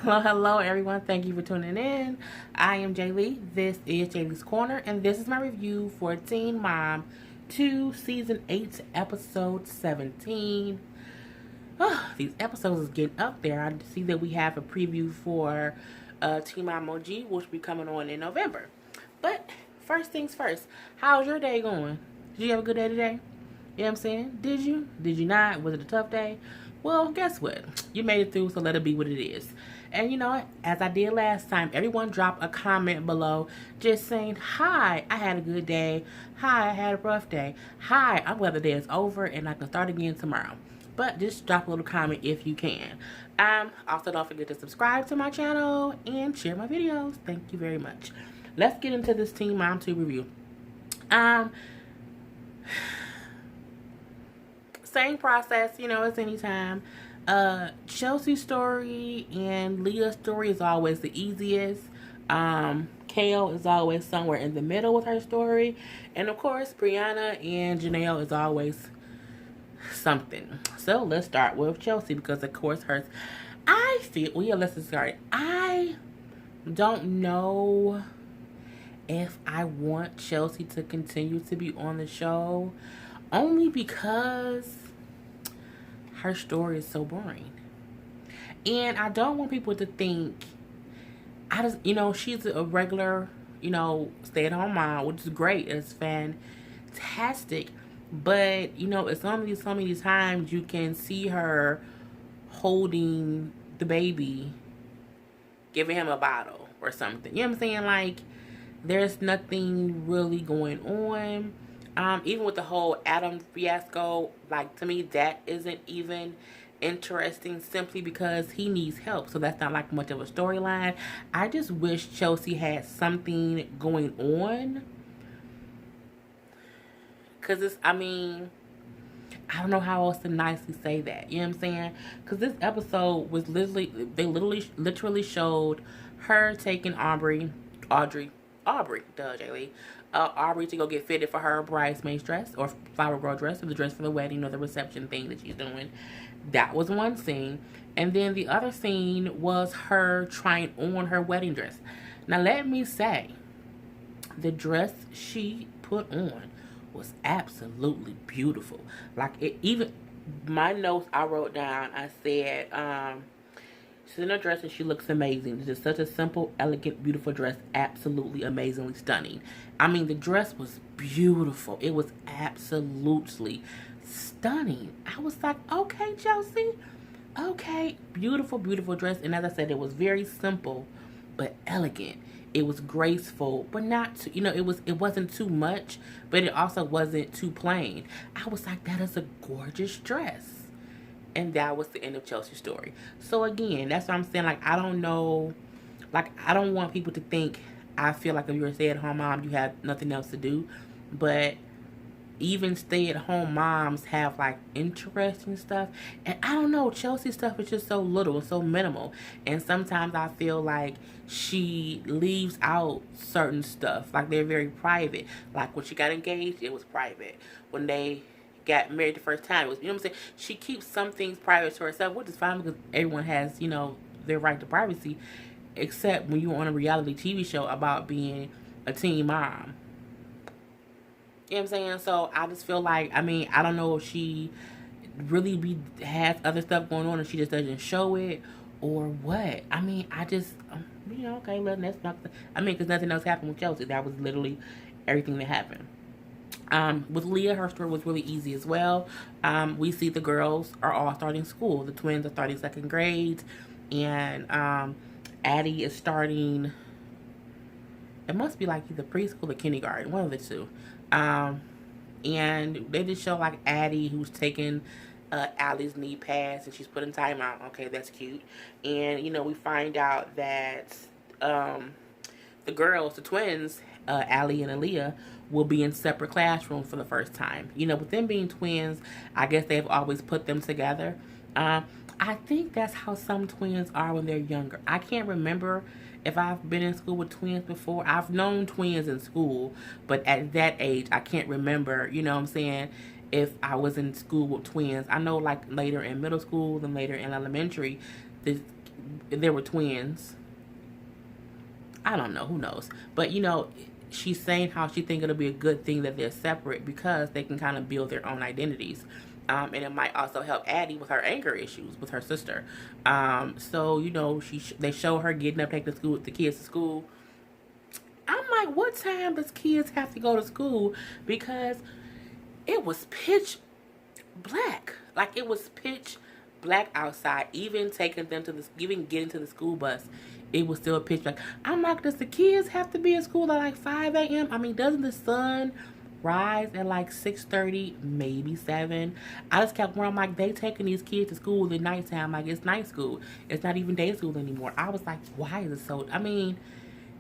Hello, everyone. Thank you for tuning in. I am Jay Lee. This is Jay Lee's Corner, and this is my review for Teen Mom 2, Season 8, Episode 17. Oh, these episodes is getting up there. I see that we have a preview for Teen Mom OG, which will be coming on in November. But first things first, how's your day going? Did you have a good day today? You know what I'm saying? Did you? Did you not? Was it a tough day? Well, guess what? You made it through, so let it be what it is. And you know what? As I did last time, everyone drop a comment below just saying, hi, I had a good day. Hi, I had a rough day. Hi, I'm glad the day is over and I can start again tomorrow. But just drop a little comment if you can. Also, don't forget to subscribe to my channel and share my videos. Thank you very much. Let's get into this Teen Mom 2 review. Same process, you know, as anytime. Chelsea's story and Leah's story is always the easiest. Kailyn is always somewhere in the middle with her story. And of course, Briana and Jenelle is always something. So let's start with Chelsea because of course hers. I feel, well, yeah, let's just start. I don't know if I want Chelsea to continue to be on the show. Only because her story is so boring. And I don't want people to think, she's a regular, stay-at-home mom, which is great. It's fantastic. But, it's so many times you can see her holding the baby, giving him a bottle or something. You know what I'm saying? Like, there's nothing really going on. Even with the whole Adam fiasco, like, to me, that isn't even interesting simply because he needs help. So that's not like much of a storyline. I just wish Chelsea had something going on. Because I don't know how else to nicely say that. You know what I'm saying? Because this episode was literally showed her taking Aubrey to go get fitted for her bridesmaid's dress or flower girl dress or the dress for the wedding or the reception thing that she's doing. That was one scene. And then the other scene was her trying on her wedding dress. Now let me say, the dress she put on was absolutely beautiful. Like, it even, my notes I wrote down, I said, she's in a dress and she looks amazing. It's just such a simple, elegant, beautiful dress. Absolutely, amazingly stunning. The dress was beautiful. It was absolutely stunning. I was like, okay, Chelsea. Okay, beautiful, beautiful dress. And as I said, it was very simple, but elegant. It was graceful, but not too, it wasn't too much, but it also wasn't too plain. I was like, that is a gorgeous dress. And that was the end of Chelsea's story. So again, that's what I'm saying. Like, I don't know. Like, I don't want people to think I feel like if you're a stay-at-home mom, you have nothing else to do. But even stay-at-home moms have, like, interesting stuff. And I don't know. Chelsea's stuff is just so little and so minimal. And sometimes I feel like she leaves out certain stuff. Like, they're very private. Like, when she got engaged, it was private. When they got married the first time, it was, you know what I'm saying? She keeps some things private to herself, which is fine because everyone has, their right to privacy, except when you're on a reality TV show about being a teen mom. You know what I'm saying? So I just feel like, I don't know if she really has other stuff going on and she just doesn't show it or what. I just, okay, let's not, because nothing else happened with Chelsea. That was literally everything that happened. With Leah, her story was really easy as well. We see the girls are all starting school. The twins are starting second grade, and Addie is starting, it must be like either preschool or kindergarten, one of the two. And they just show like Addie, who's taking Allie's knee pads, and she's putting time out. Okay, that's cute. And we find out that the girls, the twins, Allie and Aaliyah, will be in separate classrooms for the first time. With them being twins, I guess they've always put them together. I think that's how some twins are when they're younger. I can't remember if I've been in school with twins before. I've known twins in school, but at that age, I can't remember, if I was in school with twins. I know, like, later in middle school and later in elementary, there were twins. I don't know, who knows. But she's saying how she think it'll be a good thing that they're separate because they can kind of build their own identities. And it might also help Addie with her anger issues with her sister. So they show her getting up, taking the kids to school. I'm like, what time does kids have to go to school? Because it was pitch black. Like, it was pitch black outside. Even getting to the school bus, it was still pitch black. I'm like, does the kids have to be at school at like 5 a.m.? I mean, doesn't the sun rise at like 6:30, maybe 7? I just kept wondering, I'm like, they taking these kids to school at nighttime. Like, it's night school. It's not even day school anymore. I was like, why is it so? I mean,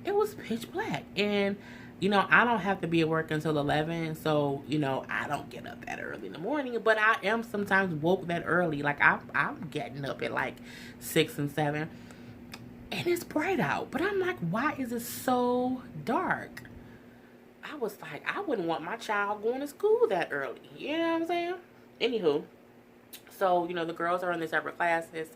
it was pitch black. And I don't have to be at work until 11, so I don't get up that early in the morning, but I am sometimes woke that early. Like, I'm getting up at like 6 and 7, and it's bright out, but I'm like, why is it so dark? I was like, I wouldn't want my child going to school that early. You know what I'm saying? Anywho, so, the girls are in their separate classes,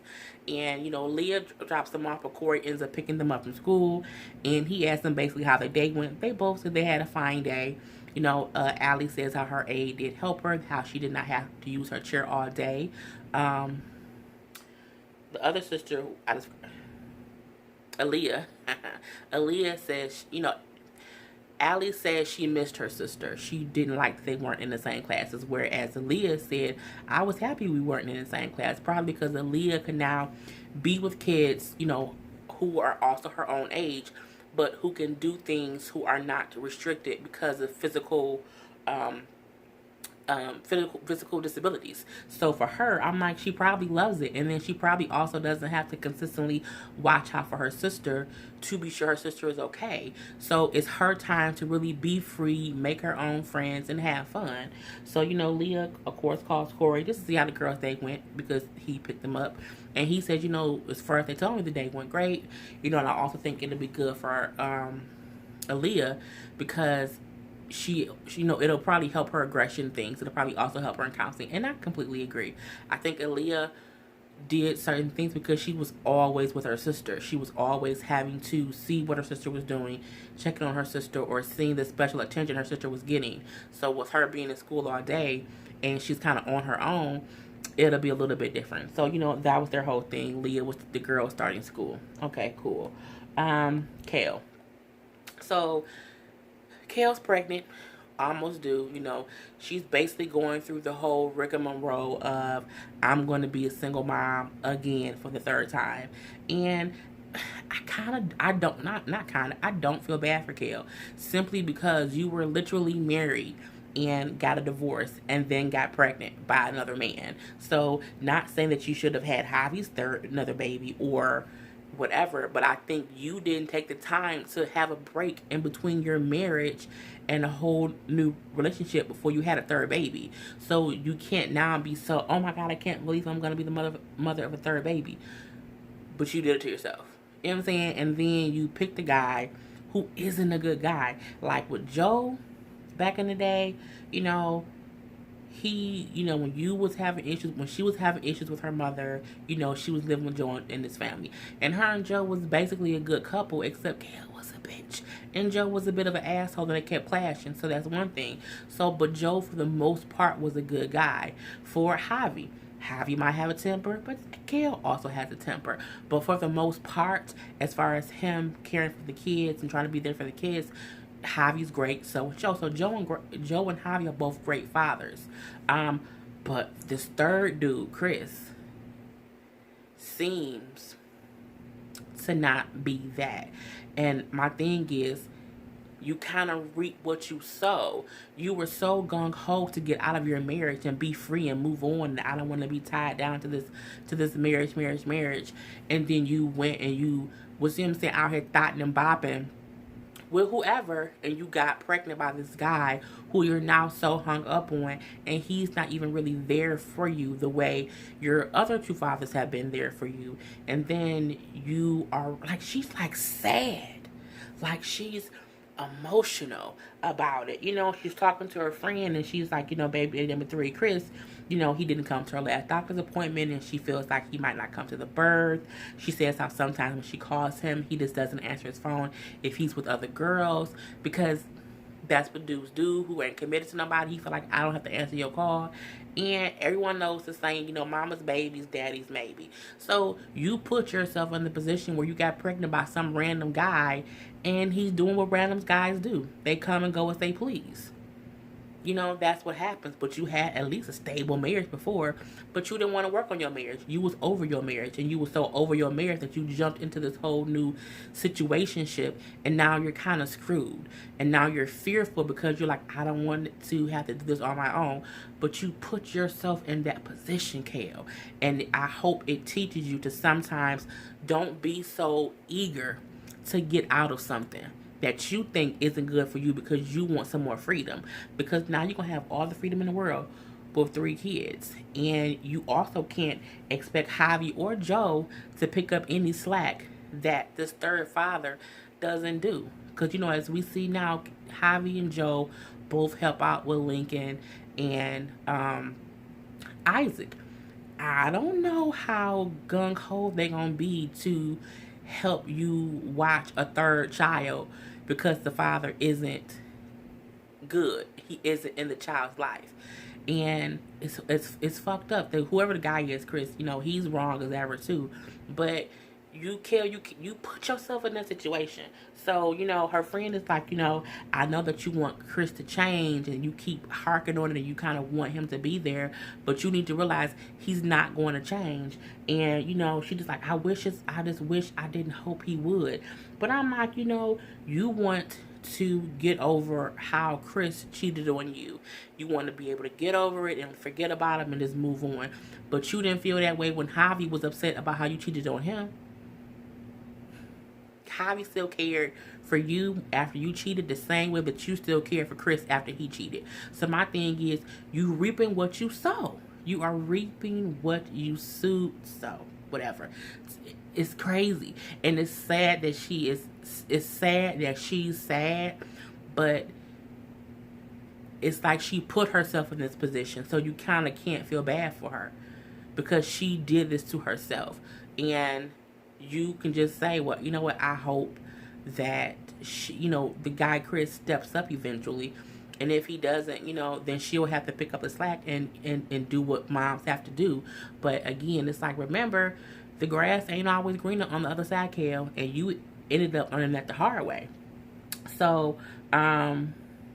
and, Leah drops them off, but Corey ends up picking them up from school, and he asked them basically how their day went. They both said they had a fine day. Allie says how her aide did help her, how she did not have to use her chair all day. The other sister, Aaliyah, Aaliyah says, Allie said she missed her sister. She didn't like that they weren't in the same classes. Whereas Aaliyah said, I was happy we weren't in the same class. Probably because Aaliyah can now be with kids, who are also her own age, but who can do things who are not restricted because of physical disabilities. So for her, I'm like, she probably loves it, and then she probably also doesn't have to consistently watch out for her sister to be sure her sister is okay. So it's her time to really be free, make her own friends, and have fun. So Leah, of course, calls Corey just to see how the girls' day went, because he picked them up, and he said, as far as they told me, the day went great. And I also think it'll be good for Aaliyah, because she it'll probably help her aggression things. It'll probably also help her in counseling, and I completely agree. I think Aaliyah did certain things because she was always with her sister. She was always having to see what her sister was doing, checking on her sister, or seeing the special attention her sister was getting. So with her being in school all day and she's kind of on her own, it'll be a little bit different. So that was their whole thing. Leah was the girl starting school. Okay, cool. Kail. So Kail's pregnant, almost due. She's basically going through the whole rigmarole of, I'm going to be a single mom again for the third time. And I don't feel bad for Kail, simply because you were literally married and got a divorce and then got pregnant by another man. So not saying that you should have had Javi's another baby or whatever, but I think you didn't take the time to have a break in between your marriage and a whole new relationship before you had a third baby. So you can't now be so, oh my God, I can't believe I'm going to be the mother of a third baby. But you did it to yourself. You know what I'm saying? And then you picked a guy who isn't a good guy. Like with Joe back in the day, he, when she was having issues with her mother, she was living with Joe in his family. And her and Joe was basically a good couple, except Kail was a bitch. And Joe was a bit of an asshole, and they kept clashing. So that's one thing. But Joe, for the most part, was a good guy. For Javi might have a temper, but Kail also has a temper. But for the most part, as far as him caring for the kids and trying to be there for the kids, Javi's great. So Joe and Javi are both great fathers. But this third dude, Chris, seems to not be that. And my thing is, you kind of reap what you sow. You were so gung-ho to get out of your marriage and be free and move on. I don't want to be tied down to this marriage. And then you went and you was, out here thotting and bopping with whoever, and you got pregnant by this guy who you're now so hung up on, and he's not even really there for you the way your other two fathers have been there for you. And then you are like, she's like sad. Like she's emotional about it. You know, she's talking to her friend and she's like, you know, baby number 3, Chris, you know, he didn't come to her last doctor's appointment and she feels like he might not come to the birth. She says how sometimes when she calls him, he just doesn't answer his phone if he's with other girls, because that's what dudes do who ain't committed to nobody. He feel like, I don't have to answer your call. And everyone knows the saying, you know, mama's baby's daddy's maybe. So you put yourself in the position where you got pregnant by some random guy and he's doing what random guys do. They come and go as they please. You know, that's what happens. But you had at least a stable marriage before, but you didn't want to work on your marriage. You was over your marriage, and you was so over your marriage that you jumped into this whole new situationship, and now you're kind of screwed. And now you're fearful because you're like, I don't want to have to do this on my own. But you put yourself in that position, Kale. And I hope it teaches you to sometimes don't be so eager to get out of something that you think isn't good for you because you want some more freedom. Because now you're going to have all the freedom in the world with 3 kids. And you also can't expect Javi or Joe to pick up any slack that this third father doesn't do. Because, you know, as we see now, Javi and Joe both help out with Lincoln and Isaac. I don't know how gung-ho they're going to be to help you watch a third child, because the father isn't good. He isn't in the child's life. And it's fucked up. That whoever the guy is, Chris, you know, he's wrong as ever too. But you put yourself in that situation. So, you know, her friend is like, you know, I know that you want Chris to change and you keep harking on it and you kind of want him to be there, but you need to realize he's not going to change. And, you know, she just like, I just wish I didn't hope he would. But I'm like, you know, you want to get over how Chris cheated on you. You want to be able to get over it and forget about him and just move on. But you didn't feel that way when Javi was upset about how you cheated on him. Javi still cared for you after you cheated the same way, but you still cared for Chris after he cheated. So my thing is, you reaping what you sow. You are reaping what you sow. Whatever. It's crazy. And it's sad that it's sad that she's sad, but it's like she put herself in this position. So you kind of can't feel bad for her because she did this to herself. And you can just say, well, you know what, I hope that she, you know, the guy Chris steps up eventually. And if he doesn't, you know, then she'll have to pick up the slack and do what moms have to do. But again, it's like, remember, the grass ain't always greener on the other side, Kale. And you ended up learning that the hard way. So,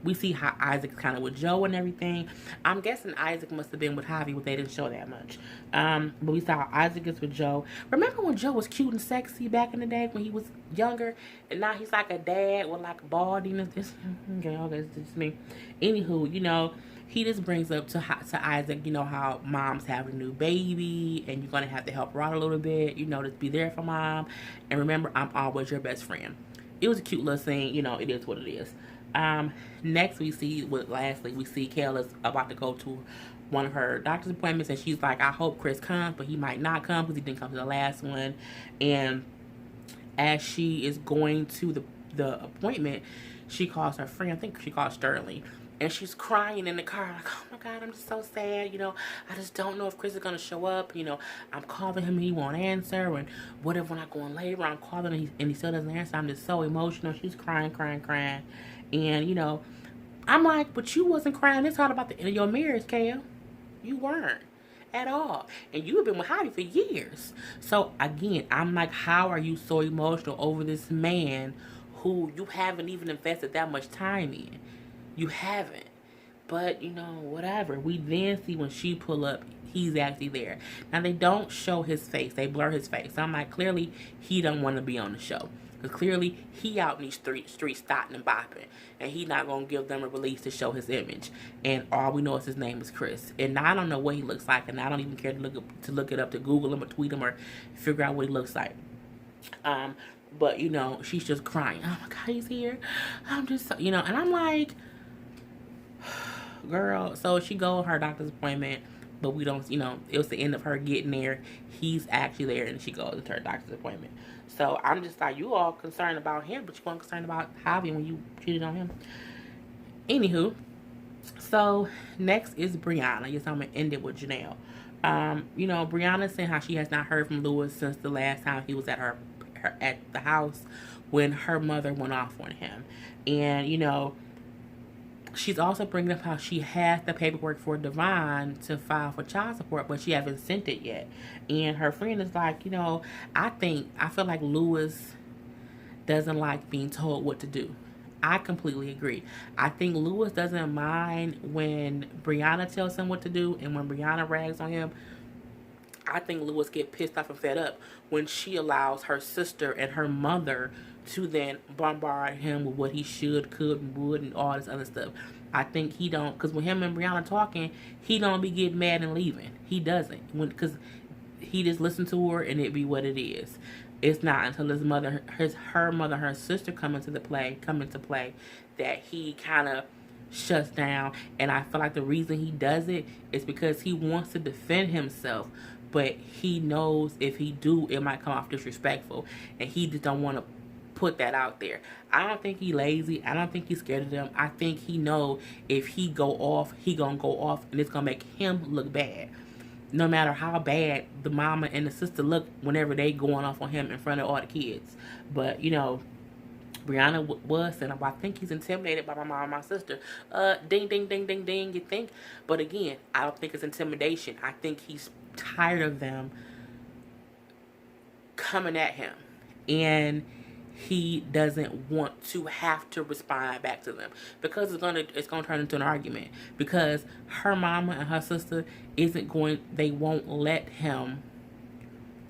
we see how Isaac's kind of with Joe and everything. I'm guessing Isaac must have been with Javi, but they didn't show that much. But we saw how Isaac is with Joe. Remember when Joe was cute and sexy back in the day when he was younger? And now he's like a dad with like baldiness. Okay, it's just me. Anywho, you know, he just brings up to Isaac, you know, how mom's having a new baby and you're going to have to help her out a little bit. You know, just be there for mom. And remember, I'm always your best friend. It was a cute little scene. You know, it is what it is. Next we see Kayla's about to go to one of her doctor's appointments, and she's like, I hope Chris comes, but he might not come because he didn't come to the last one. And as she is going to the appointment, she calls her friend, I think she calls Sterling, and she's crying in the car like, oh my God, I'm just so sad, you know, I just don't know if Chris is going to show up, you know, I'm calling him and he won't answer, and what if when I go in labor, I'm calling him and he still doesn't answer. I'm just so emotional. She's crying. And, you know, I'm like, but you wasn't crying this hard about the end of your marriage, Kale. You weren't at all. And you have been with Javi for years. So, again, I'm like, how are you so emotional over this man who you haven't even invested that much time in? You haven't. But, you know, whatever. We then see when she pull up, he's actually there. Now, they don't show his face. They blur his face. So I'm like, clearly, he don't want to be on the show. Because clearly, he out in these streets starting and bopping. And he not going to give them a release to show his image. And all we know is his name is Chris. And I don't know what he looks like. And I don't even care to look it up, to Google him or tweet him or figure out what he looks like. But, you know, she's just crying. Oh, my God, he's here. I'm just so, you know. And I'm like, girl. So she go to her doctor's appointment. but we don't, it was the end of her getting there. He's actually there, and she goes to her doctor's appointment. So I'm just like, you all concerned about him, but you weren't concerned about Javi when you cheated on him. Anywho, so next is Briana. Yes, I'm gonna end it with Jenelle. Briana saying how she has not heard from Lewis since the last time he was at her at the house when her mother went off on him, and she's also bringing up how she has the paperwork for Devon to file for child support, but she hasn't sent it yet. And her friend is like, I feel like Lewis doesn't like being told what to do. I completely agree. I think Lewis doesn't mind when Briana tells him what to do, and when Briana rags on him, I think Lewis get pissed off and fed up when she allows her sister and her mother to then bombard him with what he should, could, and would, and all this other stuff. I think he don't, because when him and Briana talking, he don't be getting mad and leaving. He doesn't, because he just listen to her and it be what it is. It's not until her mother, her sister come into play, that he kind of shuts down. And I feel like the reason he does it is because he wants to defend himself, but he knows if he do, it might come off disrespectful, and he just don't want to put that out there. I don't think he lazy. I don't think he's scared of them. I think he know if he go off, he gonna go off, and it's gonna make him look bad. No matter how bad the mama and the sister look whenever they going off on him in front of all the kids. But, Briana was saying, I think he's intimidated by my mom and my sister. Ding, ding, ding, ding, ding, you think? But again, I don't think it's intimidation. I think he's tired of them coming at him. And he doesn't want to have to respond back to them, because it's gonna turn into an argument, because her mama and her sister they won't let him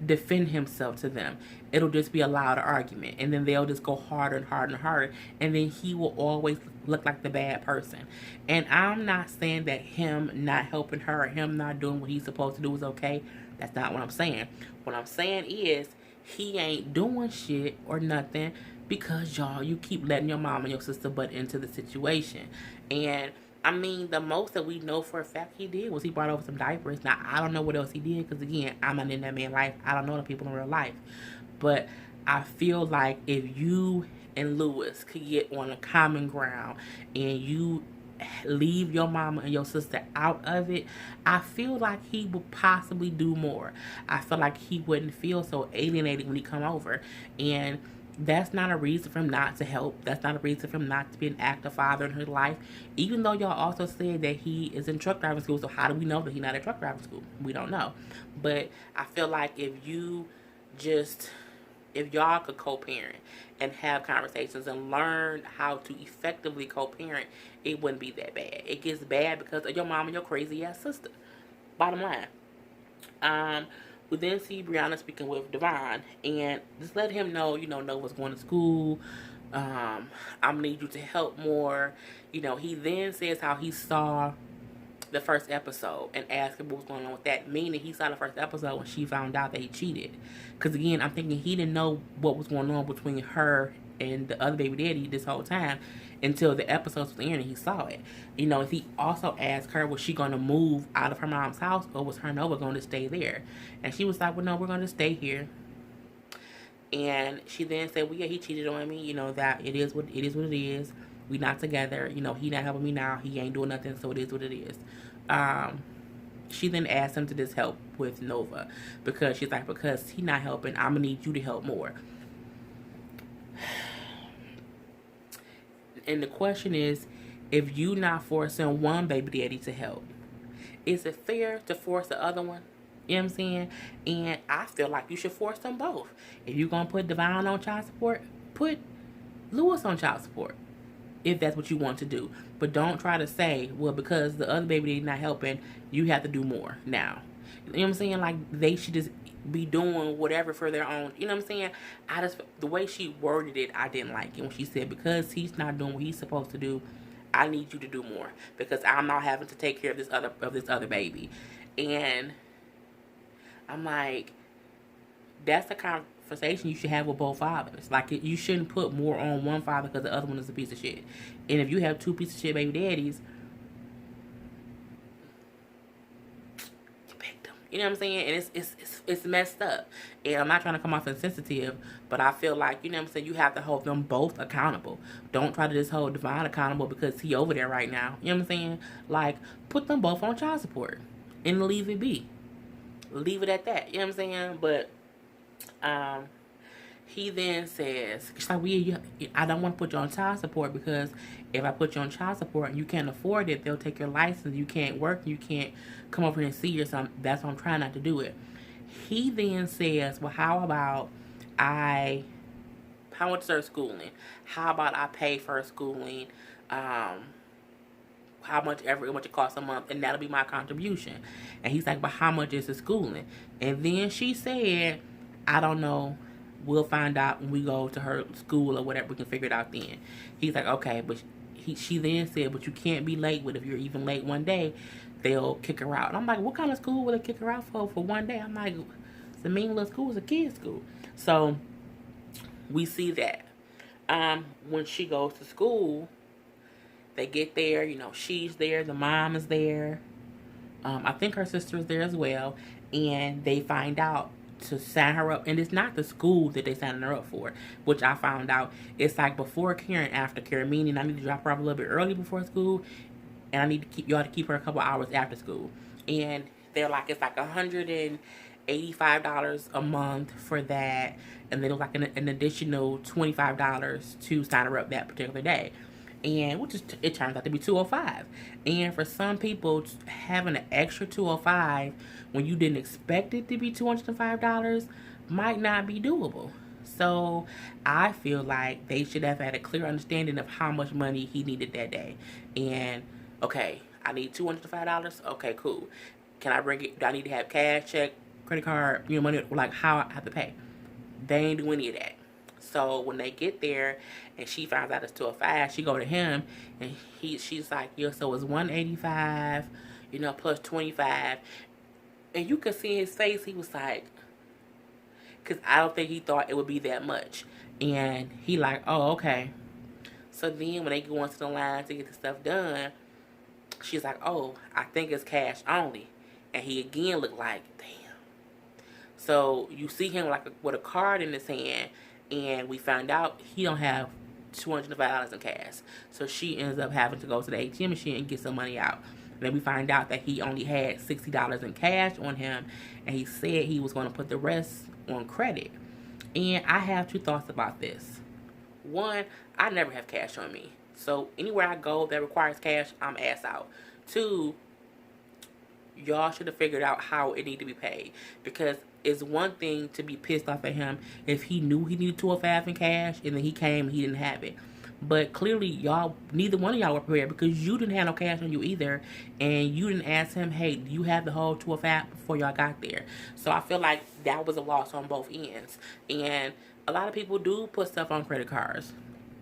defend himself to them. It'll just be a louder argument, and then they'll just go harder and harder and harder, and then he will always look like the bad person. And I'm not saying that him not helping her or him not doing what he's supposed to do is okay. That's not what I'm saying. What I'm saying is, he ain't doing shit or nothing because you keep letting your mom and your sister butt into the situation. And I mean, the most that we know for a fact he did was he brought over some diapers. Now, I don't know what else he did, because again, I'm not in that man's life. I don't know the people in real life. But I feel like if you and Lewis could get on a common ground and you leave your mama and your sister out of it, I feel like he would possibly do more. I feel like he wouldn't feel so alienated when he come over. And that's not a reason for him not to help. That's not a reason for him not to be an active father in his life. Even though y'all also said that he is in truck driving school. So how do we know that he's not at truck driving school? We don't know. But I feel like if y'all could co-parent and have conversations and learn how to effectively co-parent, it wouldn't be that bad. It gets bad because of your mom and your crazy ass sister. Bottom line. We then see Briana speaking with Devon and just let him know, Nova's going to school. I'm gonna need you to help more. He then says how he saw the first episode and asked him what was going on with that, meaning he saw the first episode when she found out that he cheated. Because again, I'm thinking he didn't know what was going on between her and the other baby daddy this whole time until the episodes was airing and he saw it. He also asked her, was she going to move out of her mom's house, or was her and Nova going to stay there? And she was like, well, no, we're going to stay here. And she then said, well, yeah, he cheated on me, that it is what it is. We not together, he not helping me now, he ain't doing nothing, so it is what it is. She then asked him to just help with Nova, because she's like, because he not helping, I'm gonna need you to help more. And the question is, if you not forcing one baby daddy to help, is it fair to force the other one? You know what I'm saying? And I feel like you should force them both. If you're gonna put Devon on child support, put Lewis on child support, if that's what you want to do. But don't try to say, well, because the other baby daddy not helping, you have to do more now. You know what I'm saying? Like, they should just be doing whatever for their own. You know what I'm saying? The way she worded it, I didn't like it when she said, because he's not doing what he's supposed to do, I need you to do more, because I'm not having to take care of this other baby. And I'm like, that's a conversation you should have with both fathers. Like, you shouldn't put more on one father because the other one is a piece of shit. And if you have two piece of shit baby daddies, You know what I'm saying? And it's messed up. And I'm not trying to come off insensitive, but I feel like, you know what I'm saying, you have to hold them both accountable. Don't try to just hold Devon accountable because he over there right now. You know what I'm saying? Like, put them both on child support and leave it be. Leave it at that. You know what I'm saying? But um he then says, she's like, I don't want to put you on child support because if I put you on child support and you can't afford it, they'll take your license. You can't work. You can't come over here and see you. So that's why I'm trying not to do it. He then says, well, how about I went to start schooling? How about I pay for her schooling? How much it costs a month, and that'll be my contribution. And he's like, but how much is the schooling? And then she said, I don't know. We'll find out when we go to her school or whatever. We can figure it out then. He's like, okay, but she then said, but you can't be late with. If you're even late one day, they'll kick her out. And I'm like, what kind of school will they kick her out for one day? I'm like, it's a mean little school. It's a kid's school. So we see that. When she goes to school, they get there. You know, she's there. The mom is there. I think her sister is there as well. And they find out to sign her up, and it's not the school that they signed her up for, which I found out. It's like before care and after care, meaning I need to drop her off a little bit early before school, and I need to keep her a couple hours after school. And they're like, it's like $185 a month for that, and then it was like an additional $25 to sign her up that particular day. And it turns out to be $205. And for some people, having an extra $205 when you didn't expect it to be $205 might not be doable. So I feel like they should have had a clear understanding of how much money he needed that day. And okay, I need $205. Okay, cool. Can I bring it? Do I need to have cash, check, credit card, money? Like how I have to pay? They ain't do any of that. So when they get there and she finds out it's 205, she go to him and she's like, yeah, so it's 185, plus 25. And you could see in his face, he was like, because I don't think he thought it would be that much. And he like, oh, okay. So then when they go into the line to get the stuff done, she's like, oh, I think it's cash only. And he again looked like, damn. So you see him like with a card in his hand, and we found out he don't have $205 in cash. So she ends up having to go to the ATM machine and get some money out. And then we find out that he only had $60 in cash on him, and he said he was going to put the rest on credit. And I have two thoughts about this. One, I never have cash on me. So anywhere I go that requires cash, I'm ass out. Two, y'all should have figured out how it need to be paid, because it's one thing to be pissed off at him if he knew he needed $205 in cash and then he came and he didn't have it. But clearly neither one of y'all were prepared, because you didn't have no cash on you either, and you didn't ask him, hey, do you have the whole $205 before y'all got there? So I feel like that was a loss on both ends. And a lot of people do put stuff on credit cards.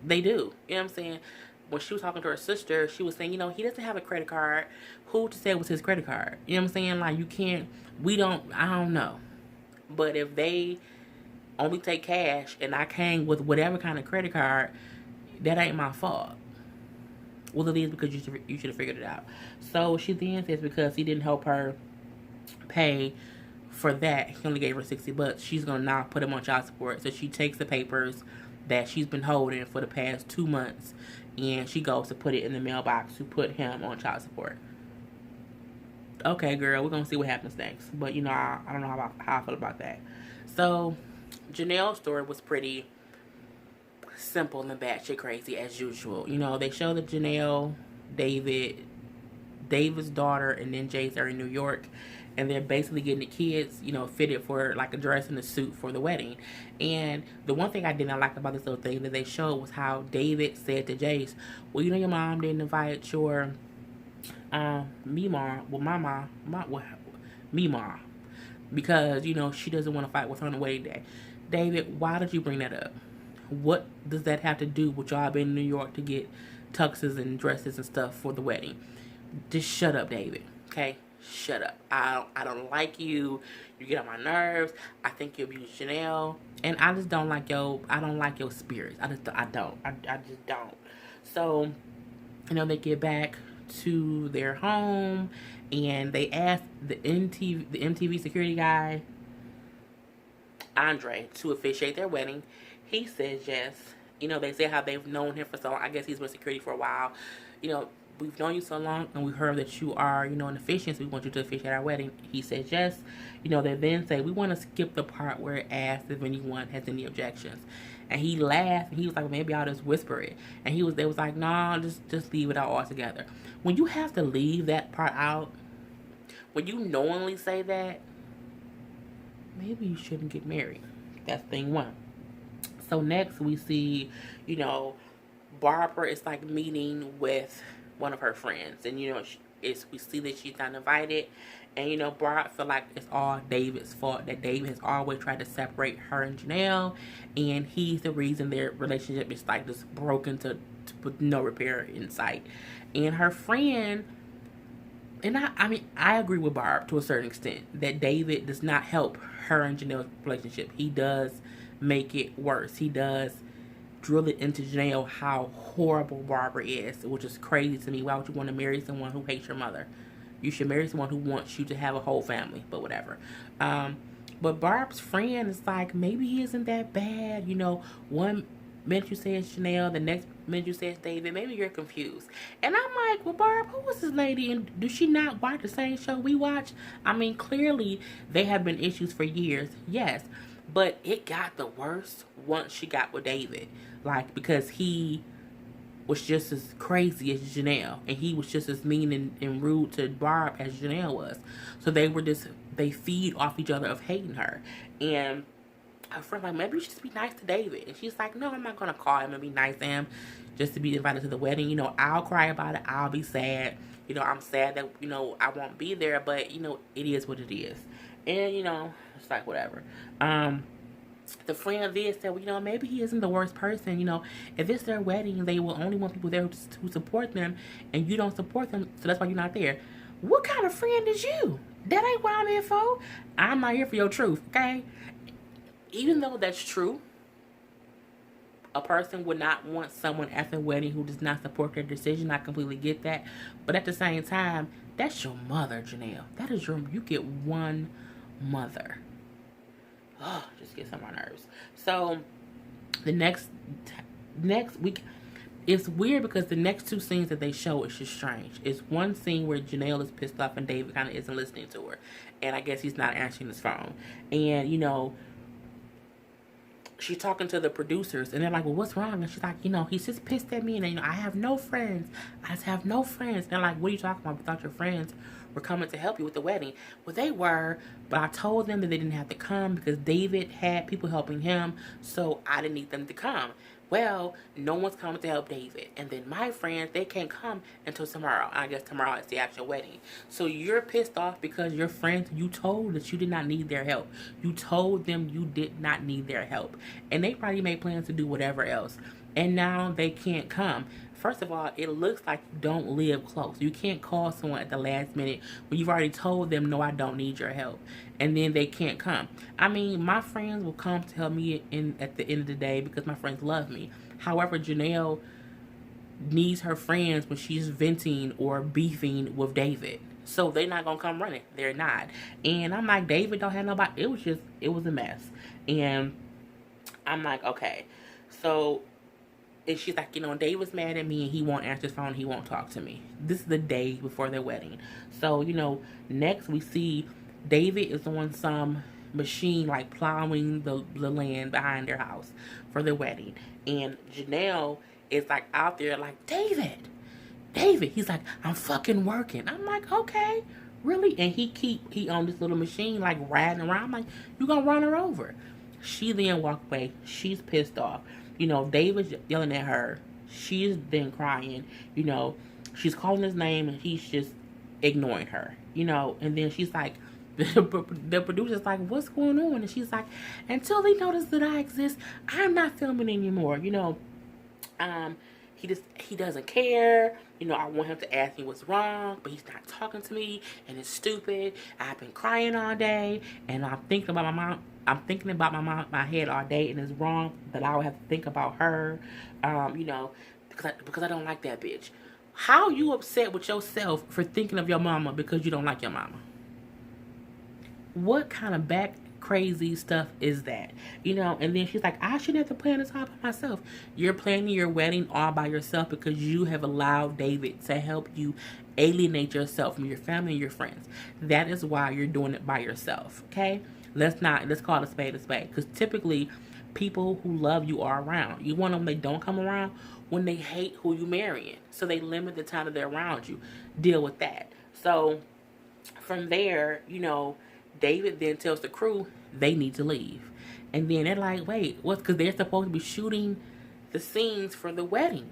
They do. You know what I'm saying? When she was talking to her sister, she was saying, he doesn't have a credit card. Who to say it was his credit card? You know what I'm saying? Like, I don't know. But if they only take cash and I came with whatever kind of credit card, that ain't my fault. Well, it is, because you should have figured it out. So she then says because he didn't help her pay for that, he only gave her $60, she's going to now put him on child support. So she takes the papers that she's been holding for the past 2 months, and she goes to put it in the mailbox to put him on child support. Okay, girl, we're going to see what happens next. But, I don't know how I feel about that. So, Jenelle's story was pretty simple and batshit crazy as usual. They show that Jenelle, David's daughter, and then Jace are in New York. And they're basically getting the kids, fitted for like a dress and a suit for the wedding. And the one thing I did not like about this little thing that they showed was how David said to Jace, well, your mom didn't invite your Mima, because she doesn't want to fight with her on the wedding day. David, why did you bring that up? What does that have to do with y'all being in New York to get tuxes and dresses and stuff for the wedding? Just shut up, David. Okay, shut up. I don't like you. You get on my nerves. I think you abuse Jenelle, and I just don't like your spirits. I just don't. So they get back to their home, and they asked the MTV security guy, Andre, to officiate their wedding. He says yes. They say how they've known him for so long. I guess he's been security for a while. You know, we've known you so long, and we heard that you are, an officiant, so we want you to officiate our wedding. He says yes. They then say, we want to skip the part where it asks if anyone has any objections. And he laughed, and he was like, maybe I'll just whisper it. And they was like, nah, just leave it out altogether. When you have to leave that part out, when you knowingly say that, maybe you shouldn't get married. That's thing one. So next we see, Barbara is like meeting with one of her friends, and we see that she's not invited, and Barbara feel like it's all David's fault, that David has always tried to separate her and Jenelle, and he's the reason their relationship is like just broken to with no repair in sight. And her friend, and I agree with Barb to a certain extent that David does not help her and Janelle's relationship. He does make it worse. He does drill it into Jenelle how horrible Barbara is, which is crazy to me. Why would you want to marry someone who hates your mother? You should marry someone who wants you to have a whole family, but whatever. But Barb's friend is like, maybe he isn't that bad. One minute you say it's Jenelle, the next minute you say it's David. Maybe you're confused. And I'm like, well, Barb, who was this lady? And does she not watch the same show we watch? Clearly they have been issues for years, yes. But it got the worst once she got with David. Because he was just as crazy as Jenelle. And he was just as mean and rude to Barb as Jenelle was. So they feed off each other of hating her. And her friend like, maybe you should just be nice to David. And she's like, no, I'm not going to call him and be nice to him just to be invited to the wedding. I'll cry about it. I'll be sad. I'm sad that, I won't be there. But, it is what it is. And, it's like, whatever. The friend did say, well, maybe he isn't the worst person. If it's their wedding, they will only want people there who support them, and you don't support them, so that's why you're not there. What kind of friend is you? That ain't what I'm here for. I'm not here for your truth, okay? Even though that's true, a person would not want someone at their wedding who does not support their decision. I completely get that. But at the same time, that's your mother, Jenelle. That is you get one mother. Oh, just gets on my nerves. So the next week, it's weird because the next two scenes that they show is just strange. It's one scene where Jenelle is pissed off and David kind of isn't listening to her, and I guess he's not answering his phone. And she's talking to the producers, and they're like, well, what's wrong? And she's like, he's just pissed at me, and I have no friends. I just have no friends. And they're like, what are you talking about? We thought your friends were coming to help you with the wedding. Well, they were, but I told them that they didn't have to come because David had people helping him, so I didn't need them to come. Well, no one's coming to help David. And then my friends, they can't come until tomorrow. I guess tomorrow is the actual wedding. So you're pissed off because your friends, you told that you did not need their help. You told them you did not need their help. And they probably made plans to do whatever else. And now they can't come. First of all, it looks like you don't live close. You can't call someone at the last minute when you've already told them, no, I don't need your help. And then they can't come. My friends will come to help me at the end of the day because my friends love me. However, Jenelle needs her friends when she's venting or beefing with David. So they're not going to come running. They're not. And I'm like, David don't have nobody. It was a mess. And I'm like, okay. So... and she's like, David's mad at me and he won't answer his phone. He won't talk to me. This is the day before their wedding. So, next we see David is on some machine, like plowing the land behind their house for their wedding. And Jenelle is like out there like, David. He's like, I'm fucking working. I'm like, okay, really? And he on this little machine, like riding around. I'm like, you gonna run her over? She then walked away. She's pissed off. David's yelling at her. She's then crying. She's calling his name and he's just ignoring her. And then she's like, the producer's like, what's going on? And she's like, until they notice that I exist, I'm not filming anymore. He doesn't care. I want him to ask me what's wrong, but he's not talking to me, and it's stupid. I've been crying all day, and I'm thinking about my mom. I'm thinking about my mom in my head all day, and it's wrong that I would have to think about her, because I don't like that bitch. How you upset with yourself for thinking of your mama because you don't like your mama? What kind of back crazy stuff is that? And then she's like, I shouldn't have to plan this all by myself. You're planning your wedding all by yourself because you have allowed David to help you alienate yourself from your family and your friends. That is why you're doing it by yourself. Okay? Let's call it a spade. Because typically people who love you are around. You want them, they don't come around when they hate who you marrying. So they limit the time that they're around you. Deal with that. So from there, David then tells the crew they need to leave. And then they're like, wait, what's, because they're supposed to be shooting the scenes for the wedding.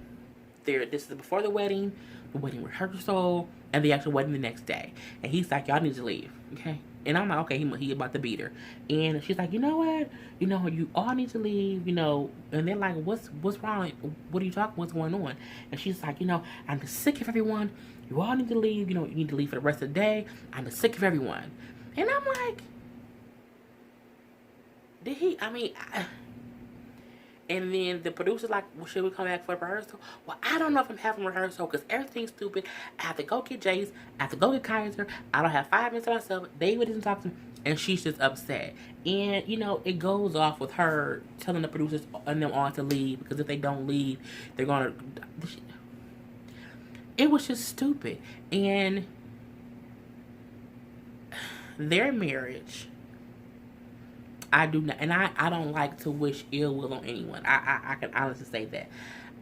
This is before the wedding rehearsal, and the actual wedding the next day. And he's like, y'all need to leave, okay? And I'm like, okay, he about to beat her. And she's like, you know what? You all need to leave, And they're like, what's wrong? What are you talking? What's going on? And she's like, I'm just sick of everyone. You all need to leave. You need to leave for the rest of the day. I'm just sick of everyone. And I'm like, did he? And then the producer's like, well, should we come back for rehearsal? Well, I don't know if I'm having rehearsal because everything's stupid. I have to go get Jace. I have to go get Kaiser. I don't have 5 minutes to myself. David isn't talking to me. And she's just upset. And, it goes off with her telling the producers and them all to leave because if they don't leave, they're going to... It was just stupid. And their marriage... I do not, and I don't like to wish ill will on anyone. I can honestly say that.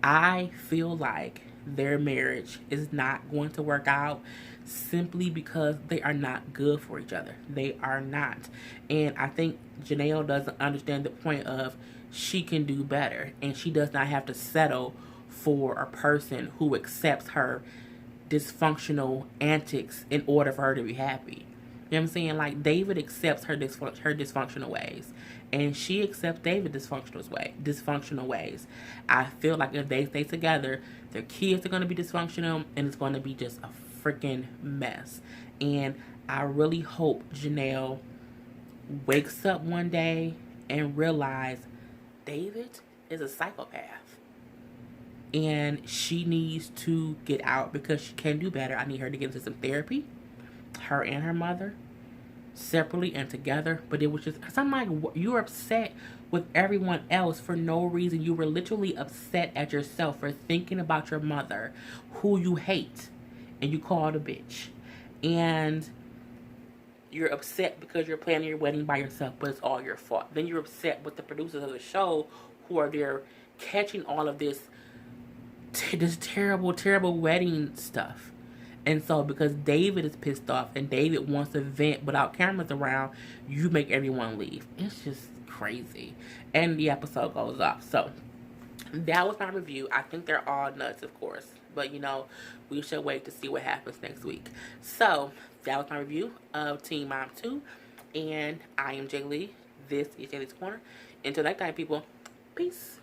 I feel like their marriage is not going to work out simply because they are not good for each other. They are not. And I think Jenelle doesn't understand the point of she can do better. And she does not have to settle for a person who accepts her dysfunctional antics in order for her to be happy. You know what I'm saying? Like, David accepts her dysfunctional ways. And she accepts David's dysfunctional ways. I feel like if they stay together, their kids are going to be dysfunctional. And it's going to be just a freaking mess. And I really hope Jenelle wakes up one day and realizes David is a psychopath. And she needs to get out because she can do better. I need her to get into some therapy. Her and her mother, separately and together. But it was just, because I'm like, you're upset with everyone else for no reason. You were literally upset at yourself for thinking about your mother, who you hate, and you called a bitch. And you're upset because you're planning your wedding by yourself, but it's all your fault. Then you're upset with the producers of the show who are there catching all of this terrible wedding stuff. And so because David is pissed off and David wants to vent without cameras around, you make everyone leave. It's just crazy. And the episode goes off. So that was my review. I think they're all nuts, of course. But, we should wait to see what happens next week. So that was my review of Teen Mom 2. And I am Jay Lee. This is Jay Lee's Corner. Until next time, people. Peace.